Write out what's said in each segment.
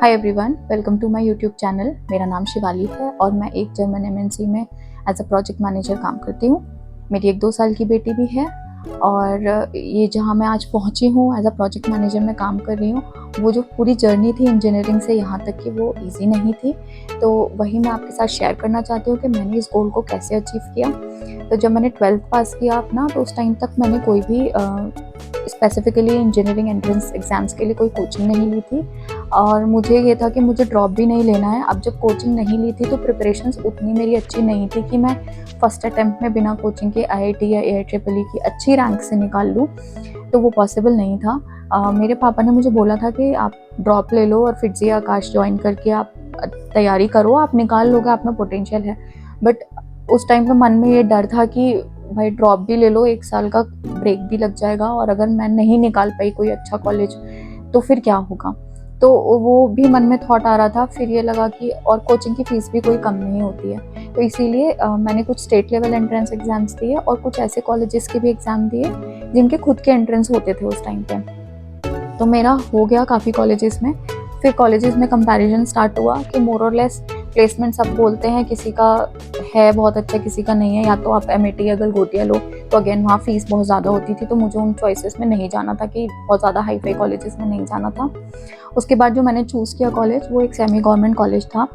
Hi everyone, welcome to my YouTube channel. मेरा नाम शिवाली है और मैं एक जर्मन एमएनसी में एज अ प्रोजेक्ट मैनेजर काम करती हूँ। मेरी एक 2 साल की बेटी भी है और ये जहाँ मैं आज पहुँची हूँ एज अ प्रोजेक्ट मैनेजर में काम कर रही हूँ, वो जो पूरी जर्नी थी इंजीनियरिंग से यहाँ तक की, वो इजी नहीं थी। तो वही मैं आपके साथ शेयर करना चाहती हूँ कि मैंने इस गोल को कैसे अचीव किया। तो जब मैंने 12th पास किया अपना, तो उस टाइम तक मैंने कोई भी स्पेसिफिकली इंजीनियरिंग एंट्रेंस एग्ज़ाम्स के लिए कोई कोचिंग नहीं ली थी और मुझे ये था कि मुझे ड्रॉप भी नहीं लेना है। अब जब कोचिंग नहीं ली थी तो प्रिपरेशंस उतनी मेरी अच्छी नहीं थी कि मैं फर्स्ट अटेम्प्ट में बिना कोचिंग के आईआईटी या एआईट्रिपल की अच्छी रैंक से निकाल लूँ, तो वो पॉसिबल नहीं था। मेरे पापा ने मुझे बोला था कि आप ड्रॉप ले लो और फिटजी आकाश ज्वाइन करके आप तैयारी करो, आप निकाल लोगे, आप में पोटेंशियल है। बट उस टाइम पे मन में ये डर था कि भाई ड्रॉप भी ले लो, 1 साल का ब्रेक भी लग जाएगा और अगर मैं नहीं निकाल पाई कोई अच्छा कॉलेज तो फिर क्या होगा। तो वो भी मन में थॉट आ रहा था। फिर ये लगा कि और कोचिंग की फ़ीस भी कोई कम नहीं होती है, तो इसीलिए मैंने कुछ स्टेट लेवल एंट्रेंस एग्ज़ाम्स दिए और कुछ ऐसे कॉलेजेस के भी एग्ज़ाम दिए जिनके खुद के एंट्रेंस होते थे उस टाइम पे। तो मेरा हो गया काफ़ी कॉलेजेस में। फिर कॉलेजेस में कंपैरिजन स्टार्ट हुआ कि मोर और लेस प्लेसमेंट सब बोलते हैं, किसी का है बहुत अच्छा, किसी का नहीं है। या तो आप एमएटी या गलगोटिया लो, तो अगेन वहाँ फ़ीस बहुत ज़्यादा होती थी, तो मुझे उन चॉइसेस में नहीं जाना था कि बहुत ज़्यादा हाई फाई कॉलेजेस में नहीं जाना था। उसके बाद जो मैंने चूज़ किया कॉलेज, वो एक सेमी गवर्नमेंट कॉलेज था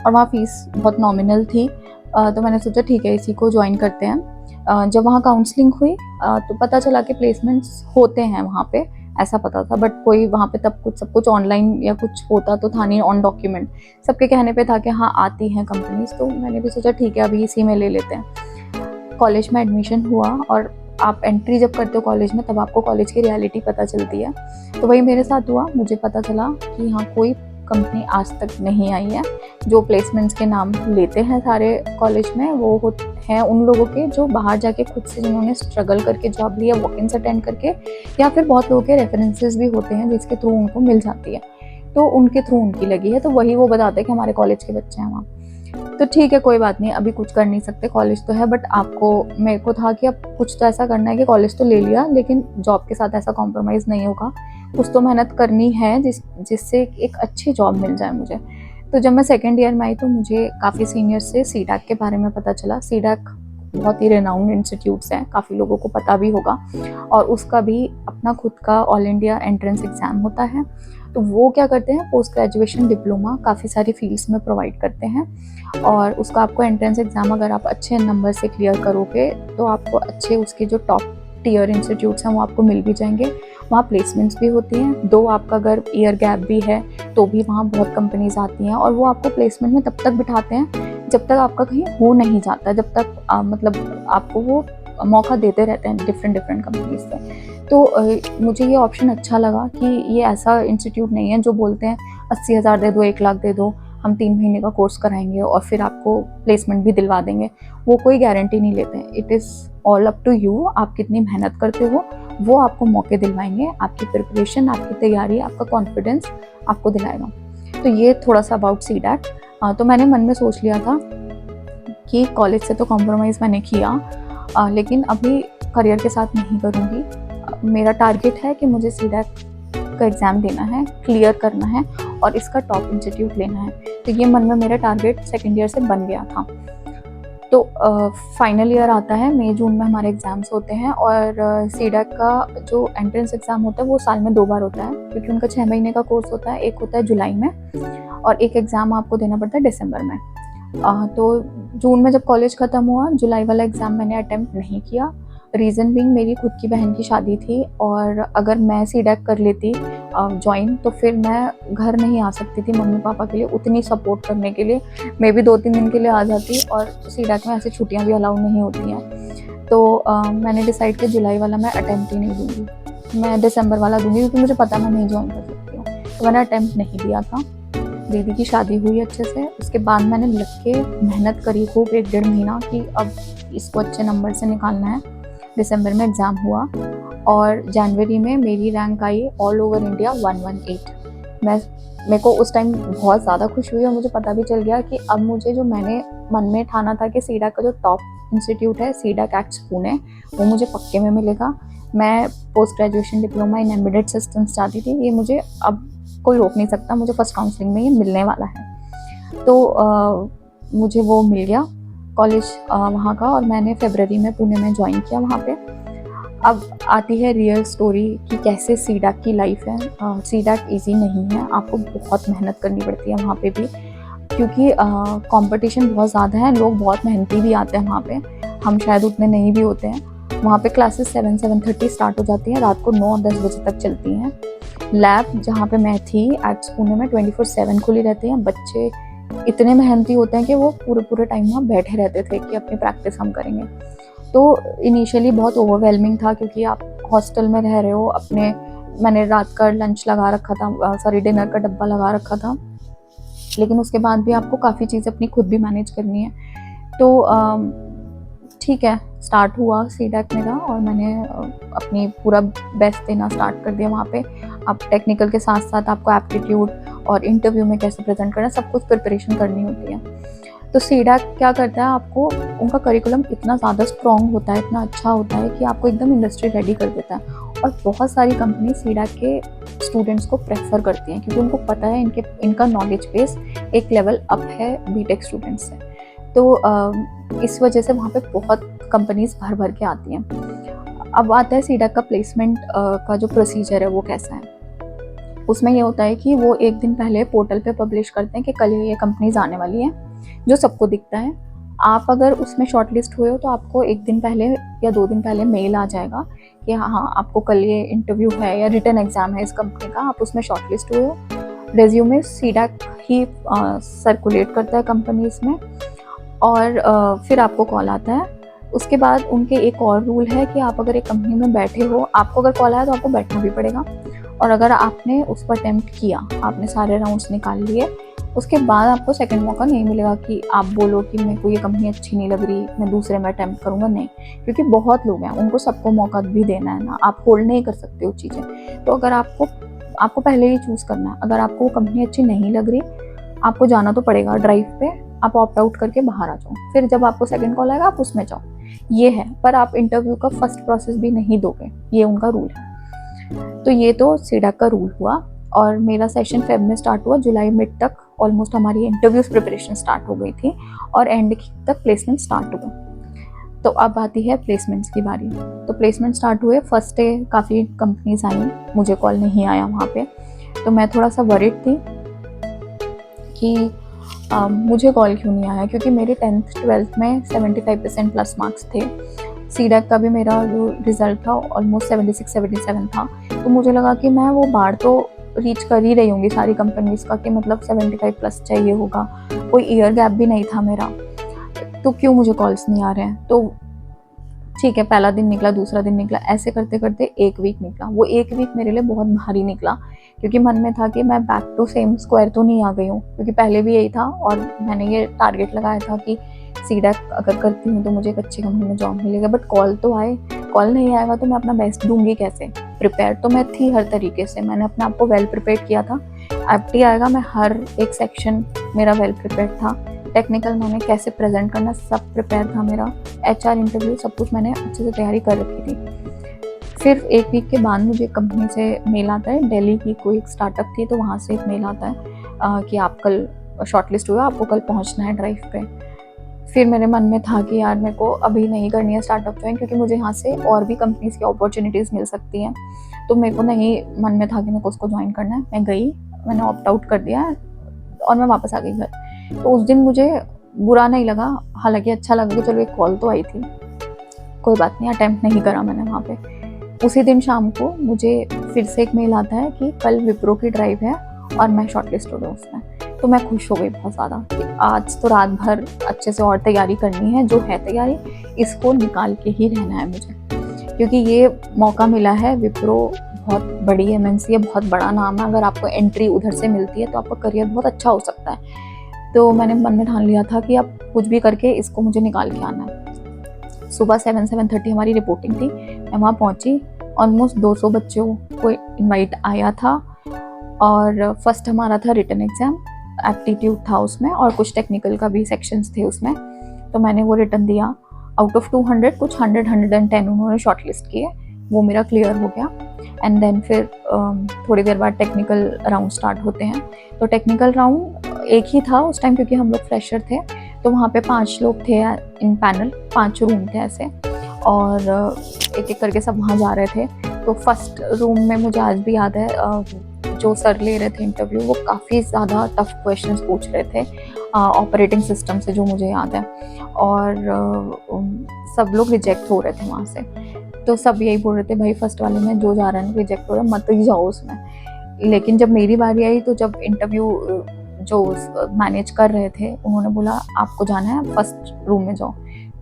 और वहाँ फ़ीस बहुत नॉमिनल थी। तो मैंने सोचा ठीक है, इसी को ज्वाइन करते हैं। जब वहाँ काउंसलिंग हुई तो पता चला कि प्लेसमेंट्स होते हैं वहाँ पे, ऐसा पता था। बट कोई वहाँ पे तब कुछ सब कुछ ऑनलाइन या कुछ होता तो था नहीं ऑन डॉक्यूमेंट। सबके कहने पे था कि हाँ आती हैं कंपनीज, तो मैंने भी सोचा ठीक है अभी इसी में ले लेते हैं। कॉलेज में एडमिशन हुआ और आप एंट्री जब करते हो कॉलेज में, तब आपको कॉलेज की रियलिटी पता चलती है। तो वही मेरे साथ हुआ। मुझे पता चला कि हाँ, कोई कंपनी आज तक नहीं आई है। जो प्लेसमेंट्स के नाम लेते हैं सारे कॉलेज में, वो हैं उन लोगों के जो बाहर जाके खुद से, जिन्होंने स्ट्रगल करके जॉब लिया, वॉक-इन्स अटेंड करके, या फिर बहुत लोगों के रेफरेंसेस भी होते हैं जिसके थ्रू उनको मिल जाती है, तो उनके थ्रू उनकी लगी है। तो वही वो बताते हैं कि हमारे कॉलेज के बच्चे हैं वहाँ। तो ठीक है, कोई बात नहीं, अभी कुछ कर नहीं सकते, कॉलेज तो है। बट आपको, मेरे को था कि अब कुछ तो ऐसा करना है कि कॉलेज तो ले लिया, लेकिन जॉब के साथ ऐसा कॉम्प्रोमाइज़ नहीं होगा। कुछ तो मेहनत करनी है जिससे एक अच्छी जॉब मिल जाए मुझे। तो जब मैं सेकंड ईयर में आई तो मुझे काफ़ी सीनियर से सीडैक के बारे में पता चला। सीडैक बहुत ही रेनाउंड इंस्टीट्यूट्स हैं, काफ़ी लोगों को पता भी होगा, और उसका भी अपना खुद का ऑल इंडिया एंट्रेंस एग्ज़ाम होता है। तो वो क्या करते हैं, पोस्ट ग्रेजुएशन डिप्लोमा काफ़ी सारी फील्ड्स में प्रोवाइड करते हैं और उसका आपको एंट्रेंस एग्ज़ाम अगर आप अच्छे नंबर से क्लियर करोगे तो आपको अच्छे, उसके जो टॉप टियर इंस्टीट्यूट्स हैं वो आपको मिल भी जाएंगे। वहाँ प्लेसमेंट्स भी होती हैं, दो आपका अगर ईयर गैप भी है तो भी वहाँ बहुत कंपनीज आती हैं और वो आपको प्लेसमेंट में तब तक बिठाते हैं जब तक आपका कहीं हो नहीं जाता, जब तक मतलब आपको वो मौका देते रहते हैं डिफरेंट कंपनीज से। तो मुझे ये ऑप्शन अच्छा लगा कि ये ऐसा इंस्टीट्यूट नहीं है जो बोलते हैं 80,000 दे दो, 1 लाख दे दो, हम 3 महीने का कोर्स कराएंगे और फिर आपको प्लेसमेंट भी दिलवा देंगे। वो कोई गारंटी नहीं लेते हैं। It is all up to you, आप कितनी मेहनत करते हो, वो आपको मौके दिलवाएंगे। आपकी प्रिपरेशन, आपकी तैयारी, आपका कॉन्फिडेंस आपको दिलाएगा। तो ये थोड़ा सा अबाउट सीडैक। तो मैंने मन में सोच लिया था कि कॉलेज से तो कॉम्प्रोमाइज़ मैंने किया, लेकिन अभी करियर के साथ नहीं करूँगी। मेरा टारगेट है कि मुझे सीडैक का एग्ज़ाम देना है, क्लियर करना है और इसका टॉप इंस्टीट्यूट लेना है। तो ये मन में मेरा टारगेट सेकंड ईयर से बन गया था। तो फाइनल ईयर आता है, मई जून में हमारे एग्ज़ाम्स होते हैं और सीडैक का जो एंट्रेंस एग्ज़ाम होता है वो साल में 2 बार होता है, क्योंकि उनका 6 महीने का कोर्स होता है। एक होता है जुलाई में और एक एग्ज़ाम आपको देना पड़ता है दिसंबर में। तो जून में जब कॉलेज ख़त्म हुआ, जुलाई वाला एग्ज़ाम मैंने अटेम्प्ट नहीं किया। रीज़न बीइंग, मेरी खुद की बहन की शादी थी और अगर मैं सीडैक कर लेती जॉइन, तो फिर मैं घर नहीं आ सकती थी मम्मी पापा के लिए उतनी सपोर्ट करने के लिए। मैं भी 2-3 दिन के लिए आ जाती और सीडैक में ऐसे छुट्टियां भी अलाउ नहीं होती हैं। तो मैंने डिसाइड किया जुलाई वाला मैं अटेम्प्ट ही नहीं दूँगी, मैं दिसंबर वाला दूँगी, क्योंकि मुझे पता मैं नहीं ज्वाइन कर सकती हूँ। तो मैंने अटेम्प्ट नहीं दिया था। दीदी की शादी हुई अच्छे से, उसके बाद मैंने लग के मेहनत करी खूब 1-1.5 महीना कि अब इसको अच्छे नंबर से निकालना है। दिसंबर में एग्ज़ाम हुआ और जनवरी में मेरी रैंक आई ऑल ओवर इंडिया 118। मेरे को उस टाइम बहुत ज़्यादा खुशी हुई और मुझे पता भी चल गया कि अब मुझे, जो मैंने मन में ठाना था कि सीडैक का जो टॉप इंस्टीट्यूट है, सीडैक एक्ट्स पुणे, वो मुझे पक्के में मिलेगा। मैं post graduation diploma in embedded systems चाहती थी, ये मुझे अब कोई रोक नहीं सकता, मुझे फर्स्ट काउंसलिंग में ये मिलने वाला है। तो मुझे वो मिल गया कॉलेज वहाँ का, और मैंने फरवरी में पुणे में ज्वाइन किया वहाँ पे। अब आती है रियल स्टोरी कि कैसे सीडैक की लाइफ है। सीडैक इजी नहीं है, आपको बहुत मेहनत करनी पड़ती है वहाँ पे भी, क्योंकि कंपटीशन बहुत ज़्यादा है, लोग बहुत मेहनती भी आते हैं वहाँ पे, हम शायद उतने नहीं भी होते हैं। वहाँ पे क्लासेस 7-7:30 स्टार्ट हो जाती हैं, रात को 9-10 बजे तक चलती हैं। लैब जहाँ पे मैं थी एट्स पुणे में 24/7 खुली रहती हैं। बच्चे इतने मेहनती होते हैं कि वो पूरे टाइम वहाँ बैठे रहते थे कि अपनी प्रैक्टिस हम करेंगे। तो इनिशियली बहुत ओवरवेलमिंग था, क्योंकि आप हॉस्टल में रह रहे हो अपने, मैंने रात का लंच लगा रखा था, सॉरी डिनर का डब्बा लगा रखा था, लेकिन उसके बाद भी आपको काफ़ी चीज़ें अपनी खुद भी मैनेज करनी है। तो ठीक है, स्टार्ट हुआ सीडैक मेरा, और मैंने अपनी पूरा बेस्ट देना स्टार्ट कर दिया वहाँ पे। अब टेक्निकल के साथ साथ आपको एप्टीट्यूड और इंटरव्यू में कैसे प्रेजेंट करना, सब कुछ प्रिपरेशन करनी होती है। तो सीडैक क्या करता है, आपको उनका करिकुलम इतना ज़्यादा स्ट्रॉन्ग होता है, इतना अच्छा होता है कि आपको एकदम इंडस्ट्री रेडी कर देता है। और बहुत सारी कंपनी सीडैक के स्टूडेंट्स को प्रेफर करती हैं, क्योंकि उनको पता है इनका नॉलेज बेस एक लेवल अप है बीटेक स्टूडेंट्स से। तो इस वजह से वहाँ पे बहुत कंपनीज भर के आती हैं। अब आता है सीडैक का प्लेसमेंट का जो प्रोसीजर है वो कैसा है। उसमें ये होता है कि वो एक दिन पहले पोर्टल पे पब्लिश करते हैं कि कल ये कंपनीज आने वाली हैं, जो सबको दिखता है। आप अगर उसमें शॉर्टलिस्ट हुए हो तो आपको एक दिन पहले या 2 दिन पहले मेल आ जाएगा कि हाँ आपको कल ये इंटरव्यू है या रिटन एग्जाम है इस कंपनी का, आप उसमें शॉर्टलिस्ट हुए हो। रेज्यूमे सीडैक ही सर्कुलेट करता है कंपनीज में, और फिर आपको कॉल आता है। उसके बाद उनके एक और रूल है कि आप अगर एक कंपनी में बैठे हो, आपको अगर कॉल आया तो आपको बैठना भी पड़ेगा, और अगर आपने उस पर अटेम्प्ट किया, आपने सारे राउंड्स निकाल लिए, उसके बाद आपको सेकंड मौका नहीं मिलेगा कि आप बोलो कि मेरे को ये कंपनी अच्छी नहीं लग रही, मैं दूसरे में अटेम्प्ट करूँगा, नहीं। क्योंकि बहुत लोग हैं, उनको सबको मौका भी देना है ना, आप होल्ड नहीं कर सकते वो चीज़ें। तो अगर आपको पहले ही चूज़ करना है, अगर आपको वो कंपनी अच्छी नहीं लग रही, आपको जाना तो पड़ेगा ड्राइव पे, आप ऑप्ट आउट करके बाहर आ जाओ, फिर जब आपको सेकंड कॉल आएगा आप उसमें जाओ, ये है। पर आप इंटरव्यू का फर्स्ट प्रोसेस भी नहीं दोगे, ये उनका रूल है। तो ये तो सीडैक का रूल हुआ, और मेरा सेशन फेब में स्टार्ट हुआ, जुलाई मिड तक ऑलमोस्ट हमारी इंटरव्यूज प्रिपरेशन स्टार्ट हो गई थी, और एंड तक प्लेसमेंट स्टार्ट हुआ। तो अब आती है प्लेसमेंट्स की बारी। तो प्लेसमेंट स्टार्ट हुए, फर्स्ट डे काफ़ी कंपनीज आई, मुझे कॉल नहीं आया वहाँ पे। तो मैं थोड़ा सा वरिड थी कि मुझे कॉल क्यों नहीं आया, क्योंकि मेरे 10th 12th में 75% प्लस मार्क्स थे। सीडैक का भी मेरा जो रिज़ल्ट था ऑलमोस्ट 76-77 था। तो मुझे लगा कि मैं वो बार तो रीच कर ही रही होंगी सारी कंपनीज़ का, कि मतलब 75 प्लस चाहिए होगा, कोई ईयर गैप भी नहीं था मेरा, तो क्यों मुझे कॉल्स नहीं आ रहे हैं। तो ठीक है, पहला दिन निकला, दूसरा दिन निकला, ऐसे करते करते 1 वीक निकला। वो 1 वीक मेरे लिए बहुत भारी निकला, क्योंकि मन में था कि मैं बैक टू सेम स्क्वायर तो नहीं आ गई हूँ, क्योंकि पहले भी यही था, और मैंने ये टारगेट लगाया था कि सीडैक अगर करती हूँ तो मुझे एक अच्छी कंपनी में जॉब मिलेगा। बट कॉल तो आए, कॉल नहीं आएगा तो मैं अपना बेस्ट दूंगी कैसे। प्रिपेयर तो मैं थी हर तरीके से, मैंने अपने आप को वेल प्रिपेयर किया था। एफटी आएगा, मैं हर एक सेक्शन मेरा वेल प्रिपेयर था। टेक्निकल मैंने कैसे प्रेजेंट करना सब प्रिपेयर था मेरा। एचआर इंटरव्यू सब कुछ मैंने अच्छे से तैयारी कर रखी थी। फिर 1 वीक के बाद मुझे कंपनी से मेल आता है, दिल्ली की कोई एक स्टार्टअप थी, तो वहाँ से एक मेल आता है कि आप कल शॉर्टलिस्ट हुआ, आपको कल पहुँचना है ड्राइव पे। फिर मेरे मन में था कि यार मेरे को अभी नहीं करनी है स्टार्टअप ज्वाइन, क्योंकि मुझे यहाँ से और भी कंपनीज की अपॉर्चुनिटीज़ मिल सकती हैं। तो मेरे को नहीं, मन में था कि मेरे को उसको ज्वाइन करना है। मैं गई, मैंने ऑप्ट आउट कर दिया और मैं वापस आ गई घर। तो उस दिन मुझे बुरा नहीं लगा, हालांकि अच्छा लगा कि चलो एक कॉल तो आई थी, कोई बात नहीं, अटेम्प्ट नहीं करा मैंने वहाँ पे। उसी दिन शाम को मुझे फिर से एक मेल आता है कि कल विप्रो की ड्राइव है और मैं शॉर्टलिस्ट हो गई उसमें। तो मैं खुश हो गई बहुत ज़्यादा कि आज तो रात भर अच्छे से और तैयारी करनी है, जो है तैयारी इसको निकाल के ही रहना है मुझे, क्योंकि ये मौका मिला है। विप्रो बहुत बड़ी एमएनसी है, बहुत बड़ा नाम है, अगर आपको एंट्री उधर से मिलती है तो आपका करियर बहुत अच्छा हो सकता है। तो मैंने मन में ठान लिया था कि अब कुछ भी करके इसको मुझे निकाल के आना है। सुबह 7-7:30 हमारी रिपोर्टिंग थी, मैं वहाँ पहुँची। ऑलमोस्ट 200 बच्चों को इनवाइट आया था, और फर्स्ट हमारा था रिटन एग्ज़ाम, एप्टीट्यूड था उसमें, और कुछ टेक्निकल का भी सेक्शंस थे उसमें। तो मैंने वो रिटन दिया। आउट ऑफ 200 कुछ 100-110 उन्होंने शॉर्टलिस्ट किए, वो मेरा क्लियर हो गया। एंड देन फिर थोड़ी देर बाद टेक्निकल राउंड स्टार्ट होते हैं। तो टेक्निकल राउंड एक ही था उस टाइम क्योंकि हम लोग फ्रेशर थे, तो वहाँ पे 5 लोग थे इन पैनल, 5 रूम थे ऐसे, और एक एक करके सब वहाँ जा रहे थे। तो फर्स्ट रूम में मुझे आज भी याद है जो सर ले रहे थे इंटरव्यू, वो काफ़ी ज़्यादा टफ क्वेश्चंस पूछ रहे थे ऑपरेटिंग सिस्टम से, जो मुझे याद है, और सब लोग रिजेक्ट हो रहे थे वहाँ से। तो सब यही बोल रहे थे भाई फर्स्ट वाले में जो जा रहा है रिजेक्ट हो रहा है, मत ही जाओ उसमें। लेकिन जब मेरी बारी आई तो जब इंटरव्यू जो मैनेज कर रहे थे उन्होंने बोला आपको जाना है फर्स्ट रूम में जाओ,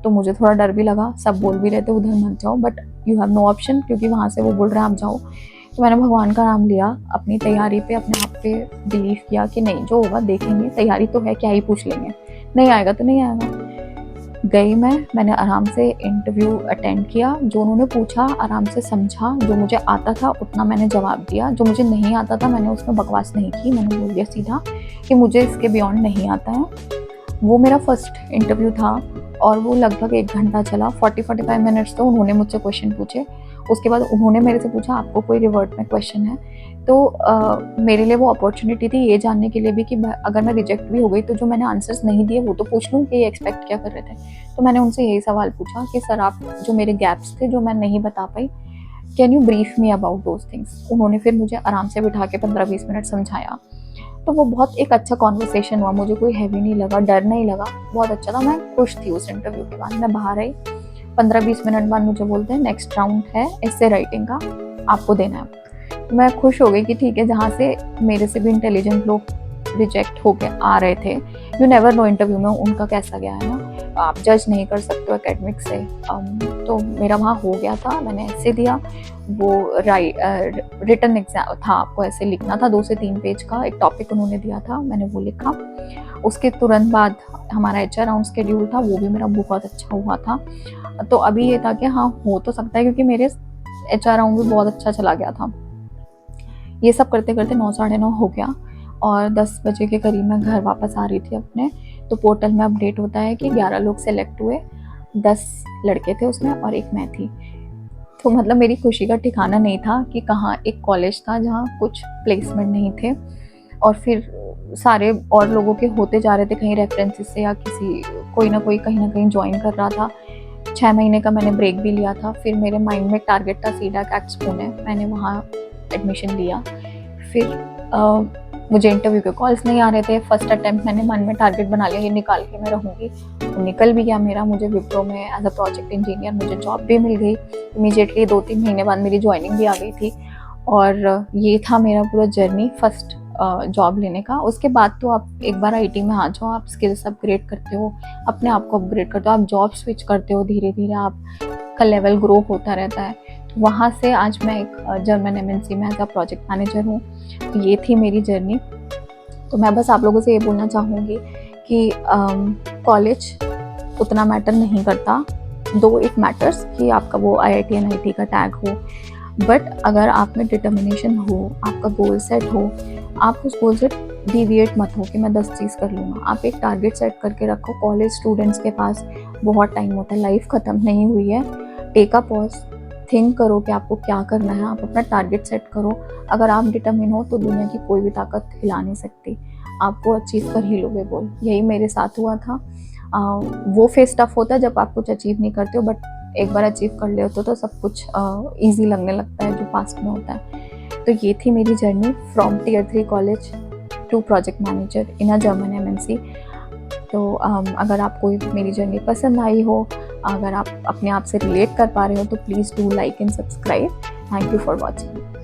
तो मुझे थोड़ा डर भी लगा, सब बोल भी रहे थे उधर मत जाओ, but you have no option क्योंकि वहाँ से वो बोल रहे हैं आप जाओ। तो मैंने भगवान का नाम लिया, अपनी तैयारी पे, अपने आप पे बिलीव किया कि नहीं जो होगा देखेंगे, तैयारी तो है, क्या ही पूछ लेंगे, नहीं आएगा तो नहीं आएगा। गई मैंने आराम से इंटरव्यू अटेंड किया, जो उन्होंने पूछा आराम से समझा, जो मुझे आता था उतना मैंने जवाब दिया, जो मुझे नहीं आता था मैंने उसमें बकवास नहीं की, मैंने बोल दिया सीधा कि मुझे इसके बियॉन्ड नहीं आता है। वो मेरा फर्स्ट इंटरव्यू था और वो लगभग 1 घंटा चला, 40-45 मिनट्स तो उन्होंने मुझसे क्वेश्चन पूछे। उसके बाद उन्होंने मेरे से पूछा आपको कोई रिवर्ट में क्वेश्चन है, तो मेरे लिए वो अपॉर्चुनिटी थी ये जानने के लिए भी कि अगर मैं रिजेक्ट भी हो गई तो जो मैंने आंसर्स नहीं दिए वो तो पूछ लूँ कि ये एक्सपेक्ट क्या कर रहे थे। तो मैंने उनसे यही सवाल पूछा कि सर आप जो मेरे गैप्स थे जो मैं नहीं बता पाई, can you brief me about those things. उन्होंने फिर मुझे आराम से बिठा के 15-20 मिनट समझाया। तो वो बहुत एक अच्छा कॉन्वर्सेशन हुआ, मुझे कोई हैवी नहीं लगा, डर नहीं लगा, बहुत अच्छा था, मैं खुश थी। उस इंटरव्यू के बाद मैं बाहर आई, 15-20 मिनट बाद मुझे बोलते हैं नेक्स्ट राउंड है एस्से राइटिंग का, आपको देना है। मैं खुश हो गई कि ठीक है, जहाँ से मेरे से भी इंटेलिजेंट लोग रिजेक्ट होके आ रहे थे, यू नेवर नो इंटरव्यू में उनका कैसा गया है ना, आप जज नहीं कर सकते हो एकेडमिक से। तो मेरा वहाँ हो गया था, मैंने ऐसे दिया, वो रिटन एग्जाम था, आपको ऐसे लिखना था 2 से 3 पेज का, एक टॉपिक उन्होंने दिया था, मैंने वो लिखा। उसके तुरंत बाद हमारा HR राउंड शेड्यूल था, वो भी मेरा बहुत अच्छा हुआ था। तो अभी ये था कि हाँ हो तो सकता है क्योंकि मेरे HR राउंड भी बहुत अच्छा चला गया था। ये सब करते करते 9 साढ़े 9 हो गया और 10 बजे के करीब मैं घर वापस आ रही थी अपने। तो पोर्टल में अपडेट होता है कि 11 लोग सेलेक्ट हुए, 10 लड़के थे उसमें और एक मैं थी। तो मतलब मेरी खुशी का ठिकाना नहीं था कि कहाँ, एक कॉलेज था जहाँ कुछ प्लेसमेंट नहीं थे और फिर सारे और लोगों के होते जा रहे थे कहीं रेफरेंसेस से या किसी कोई ना कोई कहीं ना कहीं ज्वाइन कर रहा था। 6 महीने का मैंने ब्रेक भी लिया था। फिर मेरे माइंड में टारगेट था सीडैक एक्ट्स पुणे, मैंने वहाँ एडमिशन लिया। फिर मुझे इंटरव्यू के कॉल्स नहीं आ रहे थे। फर्स्ट अटेम्प्ट मैंने मन में टारगेट बना लिया, ये निकाल के मैं रहूँगी, तो निकल भी गया मेरा। मुझे विप्रो में एज अ प्रोजेक्ट इंजीनियर मुझे जॉब भी मिल गई इमीडिएटली, 2-3 महीने बाद मेरी ज्वाइनिंग भी आ गई थी। और ये था मेरा पूरा जर्नी फर्स्ट जॉब लेने का। उसके बाद तो आप एक बार IT में आ जाओ, आप स्किल्स अपग्रेड करते हो, अपने आप को अपग्रेड करते हो, आप जॉब स्विच करते हो, धीरे धीरे आपका लेवल ग्रो होता रहता है। तो वहाँ से आज मैं एक जर्मन MNC में एज अ प्रोजेक्ट मैनेजर हूँ। तो ये थी मेरी जर्नी। तो मैं बस आप लोगों से ये बोलना चाहूँगी कि कॉलेज उतना मैटर नहीं करता, दो इट मैटर्स कि आपका वो IIT NIT का टैग हो, बट अगर आप में डिटर्मिनेशन हो, आपका गोल सेट हो, आप उस गोल से डिविएट मत हो कि मैं 10 चीज़ कर लूँगा। आप एक टारगेट सेट करके रखो। कॉलेज स्टूडेंट्स के पास बहुत टाइम होता है, लाइफ ख़त्म नहीं हुई है। टेक अ पॉज, थिंक करो कि आपको क्या करना है, आप अपना टारगेट सेट करो। अगर आप डिटर्मिन हो तो दुनिया की कोई भी ताकत हिला नहीं सकती, आपको अचीव कर ही लोगे गोल। यही मेरे साथ हुआ था। वो फेस टफ होता है जब आप कुछ अचीव नहीं करते हो, बट एक बार अचीव कर लेते हो तो सब कुछ ईजी लगने लगता है जो पास्ट में होता है। तो ये थी मेरी journey from Tier 3 college to project manager in a German MNC। तो अगर आपको मेरी जर्नी पसंद आई हो, अगर आप अपने आप से रिलेट कर पा रहे हो तो please do like and subscribe. Thank you for watching.